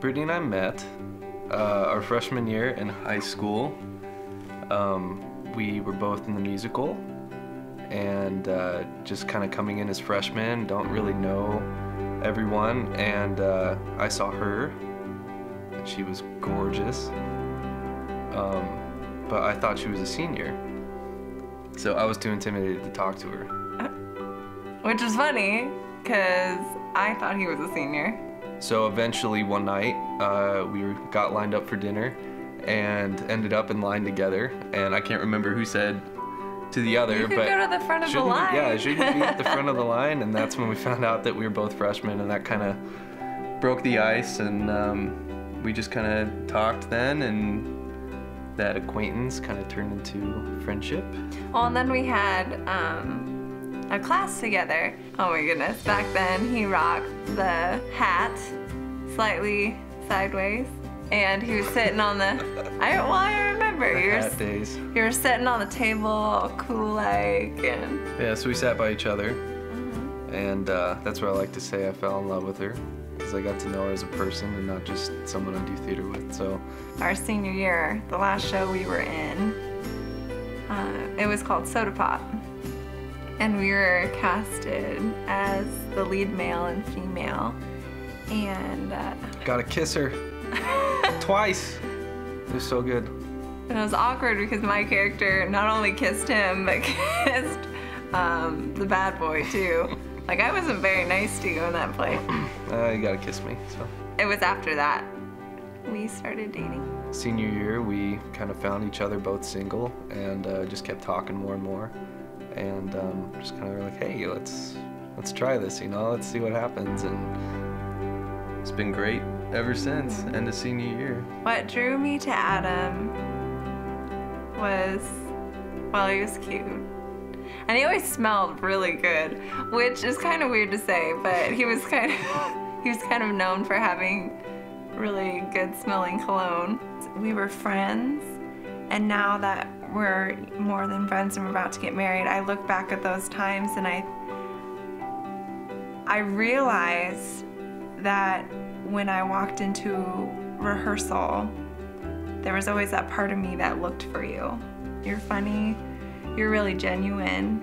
Brittney and I met our freshman year in high school. We were both in the musical and just kind of coming in as freshmen, don't really know everyone, and I saw her and she was gorgeous, but I thought she was a senior, so I was too intimidated to talk to her. Which is funny, because I thought he was a senior. So eventually one night, we got lined up for dinner and ended up in line together. And I can't remember who said to the other, you could but go to the front of the line. Yeah, shouldn't be at the front of the line. And that's when we found out that we were both freshmen, and that kind of broke the ice. And we just kind of talked then, and that acquaintance kind of turned into friendship. Well, and then we had a class together. Oh my goodness, back then he rocked the hat slightly sideways, and he was sitting on the, I remember, Hat days. You were sitting on the table all cool like, and Yeah, so we sat by each other, and that's where I like to say I fell in love with her, because I got to know her as a person and not just someone I do theater with. So our senior year, the last show we were in, it was called Soda Pop. And we were casted as the lead male and female, and gotta kiss her twice. It was so good. And it was awkward because my character not only kissed him, but kissed the bad boy too. Like, I wasn't very nice to you in that play. You gotta kiss me. So It was after that we started dating. senior year, we kind of found each other both single, and just kept talking more and more. And just kind of like, hey, let's try this, you know, let's see what happens. And it's been great ever since, end of senior year. What drew me to Adam was, well, he was cute. And he always smelled really good, which is kind of weird to say, but he was kind of known for having really good smelling cologne. We were friends, and now that we're more than friends and we're about to get married, I look back at those times and I realized that when I walked into rehearsal, there was always that part of me that looked for you. You're funny, you're really genuine,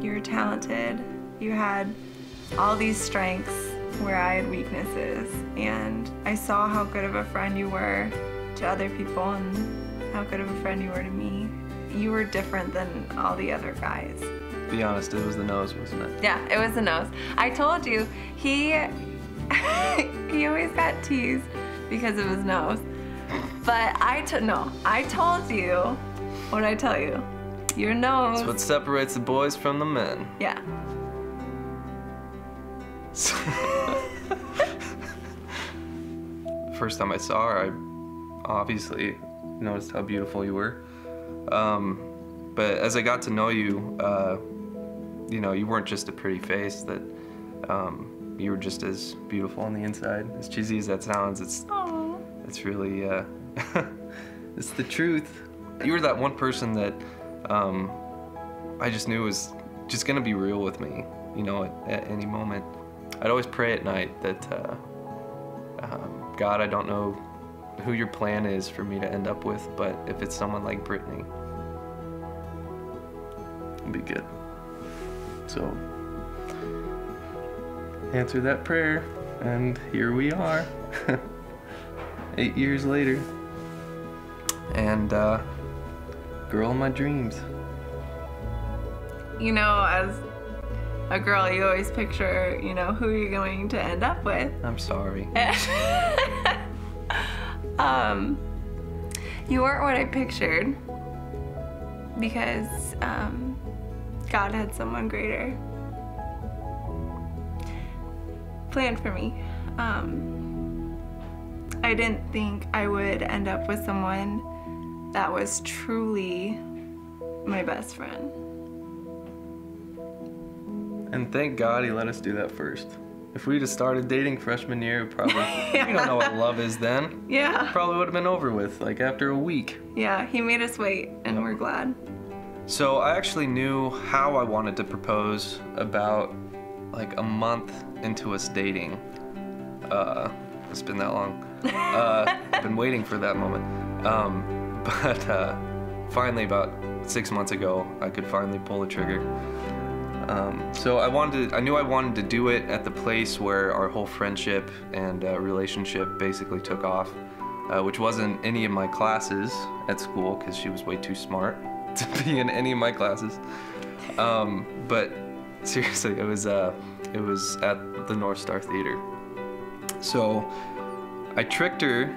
you're talented, you had all these strengths where I had weaknesses, and I saw how good of a friend you were to other people and how good of a friend you were to me. You were different than all the other guys. Be honest, it was the nose, wasn't it? Yeah, it was the nose. I told you, he always got teased because of his nose. But I told you, what did I tell you? Your nose. That's what separates the boys from the men. Yeah. First time I saw her, I obviously noticed how beautiful you were. But as I got to know you, you know, you weren't just a pretty face, that you were just as beautiful on the inside. As cheesy as that sounds, it's really, it's the truth. You were that one person that I just knew was just gonna be real with me, you know, at any moment. I'd always pray at night that, God, I don't know who your plan is for me to end up with, but if it's someone like Brittney, it'll be good. So, answer that prayer, and here we are, 8 years later, and girl of my dreams. You know, as a girl, you always picture, you know, who you're going to end up with. I'm sorry. You weren't what I pictured, because God had someone greater planned for me. I didn't think I would end up with someone that was truly my best friend. And thank God he let us do that first. If we'd have started dating freshman year, probably, we don't know what love is then. Yeah. Probably would have been over with, like after a week. Yeah, he made us wait, and we're glad. So I actually knew how I wanted to propose about like a month into us dating. It's been that long. I've been waiting for that moment. But finally, about 6 months ago, I could finally pull the trigger. So I knew I wanted to do it at the place where our whole friendship and relationship basically took off, which wasn't any of my classes at school because she was way too smart to be in any of my classes. But seriously, it was at the North Star Theater. So I tricked her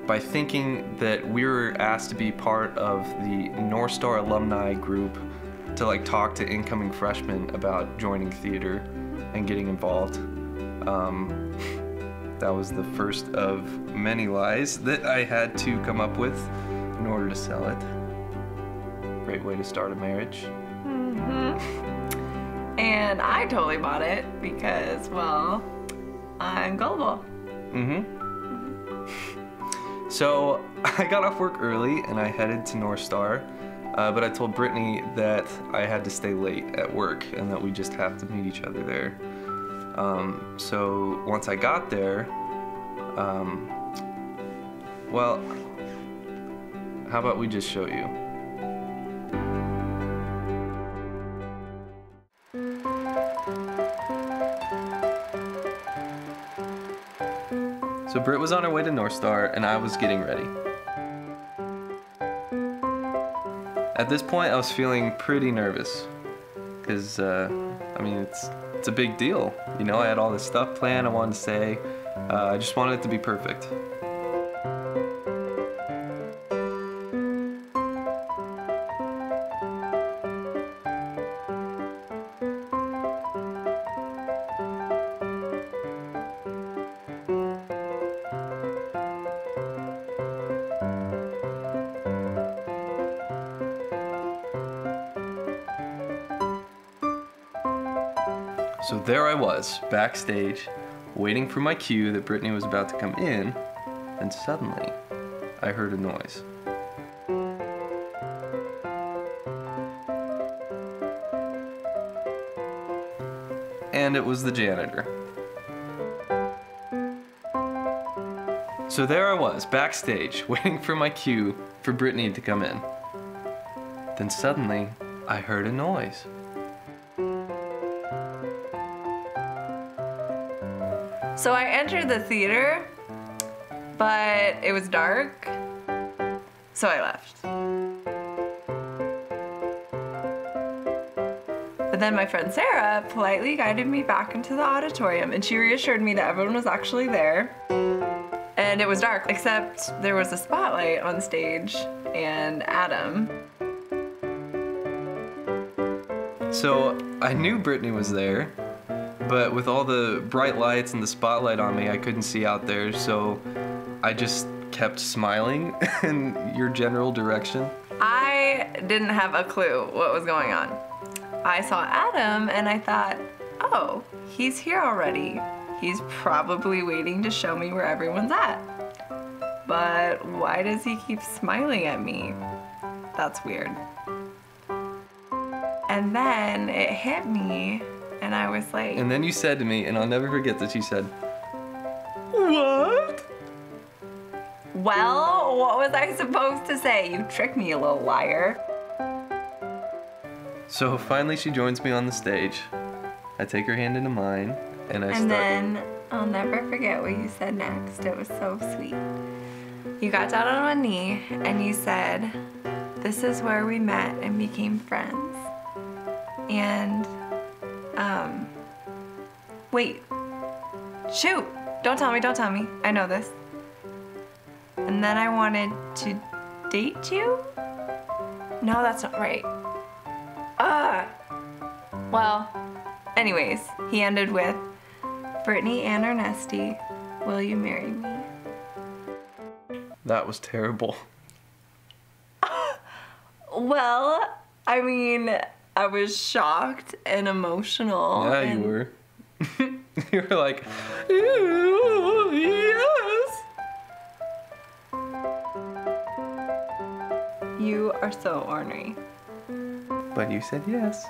by thinking that we were asked to be part of the North Star alumni group to like talk to incoming freshmen about joining theater and getting involved. That was the first of many lies that I had to come up with in order to sell it. Great way to start a marriage. Mm-hmm. And I totally bought it because, well, I'm gullible. Mm-hmm. So I got off work early and I headed to North Star, but I told Brittney that I had to stay late at work and that we just have to meet each other there. So once I got there, well, how about we just show you? So Britt was on her way to North Star and I was getting ready. At this point I was feeling pretty nervous because I mean it's a big deal, you know. I had all this stuff planned I wanted to say. I just wanted it to be perfect. So there I was, backstage, waiting for my cue that Brittney was about to come in, and suddenly, I heard a noise. And it was the janitor. So there I was, backstage, waiting for my cue for Brittney to come in. Then suddenly, I heard a noise. So I entered the theater, but it was dark, so I left. But then my friend Sarah politely guided me back into the auditorium, and she reassured me that everyone was actually there. And it was dark, except there was a spotlight on stage and Adam. So I knew Brittney was there, but with all the bright lights and the spotlight on me, I couldn't see out there, so I just kept smiling in your general direction. I didn't have a clue what was going on. I saw Adam and I thought, oh, he's here already. He's probably waiting to show me where everyone's at. But why does he keep smiling at me? That's weird. And then it hit me. And I was like... And then you said to me, and I'll never forget this, you said, "What?" Well, what was I supposed to say? You tricked me, you little liar. So finally she joins me on the stage. I take her hand into mine, and I start... And then, I'll never forget what you said next. It was so sweet. You got down on one knee, and you said, "This is where we met and became friends." And... wait, shoot, don't tell me, I know this. And then I wanted to date you? No, that's not right. Well, anyways, he ended with, "Brittney and Ernesti, will you marry me?" That was terrible. Well, I mean, I was shocked and emotional. Yeah, and you were. You were like, "Ew, yes." You are so ornery. But you said yes.